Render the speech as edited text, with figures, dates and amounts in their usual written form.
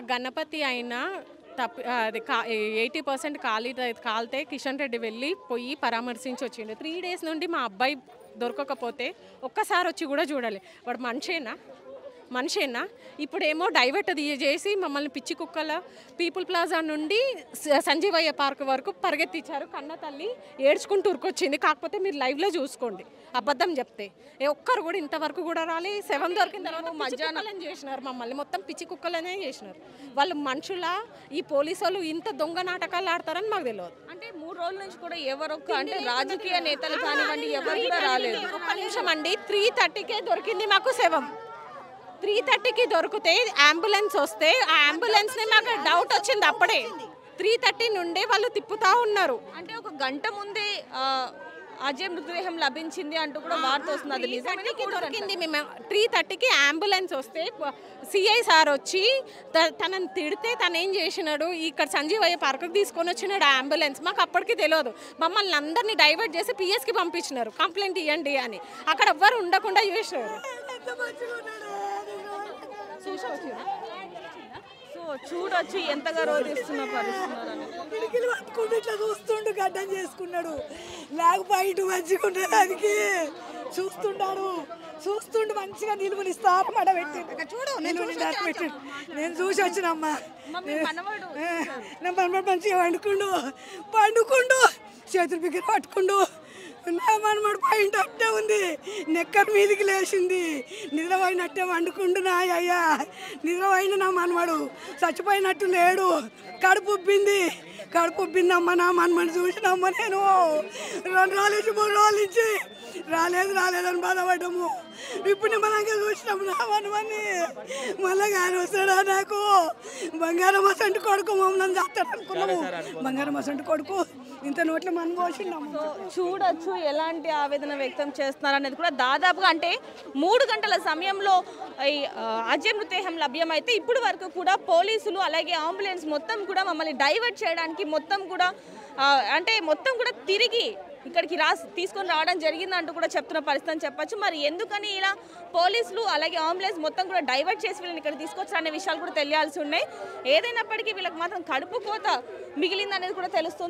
గణపతి అయినా అది 80% కాలితే కిషన్ రెడ్డి వెళ్ళి పోయి పరామర్శించి వచ్చిండు. 3 డేస్ నుండి మా అబ్బాయి దొరకకపోతే ఒక్కసారి వచ్చి కూడా చూడాలి. వాడు మనిషేనా? ఇప్పుడేమో డైవర్ట్ చేసి మమ్మల్ని పిచ్చి కుక్కల పీపుల్ ప్లాజా నుండి సంజీవయ్య పార్క్ వరకు పరిగెత్తించారు. కన్న తల్లి ఏడ్చుకుంటూ ఉరికొచ్చింది. కాకపోతే మీరు లైవ్లో చూసుకోండి, అబద్ధం చెప్తే ఒక్కరు కూడా ఇంతవరకు కూడా రాలే. 7 దొరికిన తర్వాత మధ్యాహ్నం చేసినారు, మమ్మల్ని మొత్తం పిచ్చి కుక్కలనే చేసినారు. వాళ్ళు మనుషుల ఈ పోలీసు వాళ్ళు ఇంత దొంగ నాటకాలు ఆడతారని మాకు తెలియదు. అంటే 3 రోజుల నుంచి కూడా ఎవరొక్క అంటే రాజకీయ నేతలు కానివ్వండి ఎవరు కూడా రాలేదు. ఒక్క నిమిషం అండి, 3:30కే దొరికింది మాకు శవం. 3:30కి దొరికితే అంబులెన్స్ వస్తే ఆ అంబులెన్స్ని మాకు డౌట్ వచ్చింది. అప్పుడే 3:30 నుండే వాళ్ళు తిప్పుతా ఉన్నారు. అంటే ఒక గంట ముందే అజయ్ మృతదేహం లభించింది అంటూ కూడా వార్త వస్తుంది. నిజానికి దొరికింది. మేము 3:30కి అంబులెన్స్ వస్తే సిఐ సార్ వచ్చి తనని తిడితే తను ఏం చేసినాడు, ఇక్కడ సంజీవయ్య పార్క్కి తీసుకొని వచ్చినాడు ఆ అంబులెన్స్. మాకు అప్పటికి తెలియదు. మమ్మల్ని అందరినీ డైవర్ట్ చేసి పిఎస్కి పంపించినారు, కంప్లైంట్ ఇవ్వండి అని. అక్కడ ఎవ్వరు ఉండకుండా చేసినారు. సో చూడొచ్చు ఎంతగా రోధిస్తున్న పరిస్థితులు. పట్టుకుంటూ ఇట్లా చూస్తుండు, గడ్డం చేసుకున్నాడు. లేకపోతే మంచిగా ఉండదు, దానికి చూస్తుండు మంచిగా నిలువనిస్తారు మడ పెట్టి చూడు పెట్టాడు. నేను చూసి వచ్చినమ్మా, నా మనమడు మంచిగా పండుకుండు చేతులు బిగ్గర పట్టుకుండు. నా మనమడు పాయింట్ అట్టే ఉంది, నెక్కర్ మీదికి లేచింది. నిద్రపోయినట్టే వండుకుండు. నా అయ్యా నిద్రపోయిన నా మనమడు చచ్చిపోయినట్టు లేడు. కడుపు ఉబ్బిందమ్మ. నా మనమని చూసినమ్మ నేను 2 రోజుల నుంచి 3 రోజుల నుంచి రాలేదని బాధపడ్డాము. ఇప్పుడు నిమ్మలంగా చూసినాము నా మనమని. మళ్ళా గాని వస్తాడా నాకు? బంగారం అసంటి కొడుకు మమ్మల్ని చేస్తాడు అనుకున్నాము. బంగారం అసంటి కొడుకు ఇంత నోట్లో మనం పోసినాము. చూడొచ్చు ఎలాంటి ఆవేదన వ్యక్తం చేస్తున్నారు అనేది కూడా. దాదాపుగా అంటే 3 గంటల సమయంలో ఈ అజయ్ మృతదేహం లభ్యమైతే ఇప్పటి వరకు కూడా పోలీసులు అలాగే అంబులెన్స్ మొత్తం కూడా మమ్మల్ని డైవర్ట్ చేయడానికి మొత్తం కూడా తిరిగి ఇక్కడికి తీసుకొని రావడం జరిగిందంటూ కూడా చెప్తున్న పరిస్థితి అని చెప్పొచ్చు. మరి ఎందుకని ఇలా పోలీసులు అలాగే అంబులెన్స్ మొత్తం కూడా డైవర్ట్ చేసి వీళ్ళని ఇక్కడ తీసుకొచ్చారనే విషయాలు కూడా తెలియాల్సి ఉన్నాయి. ఏదైనప్పటికీ వీళ్ళకి మాత్రం కడుపు కోత మిగిలిందనేది కూడా తెలుస్తుంది.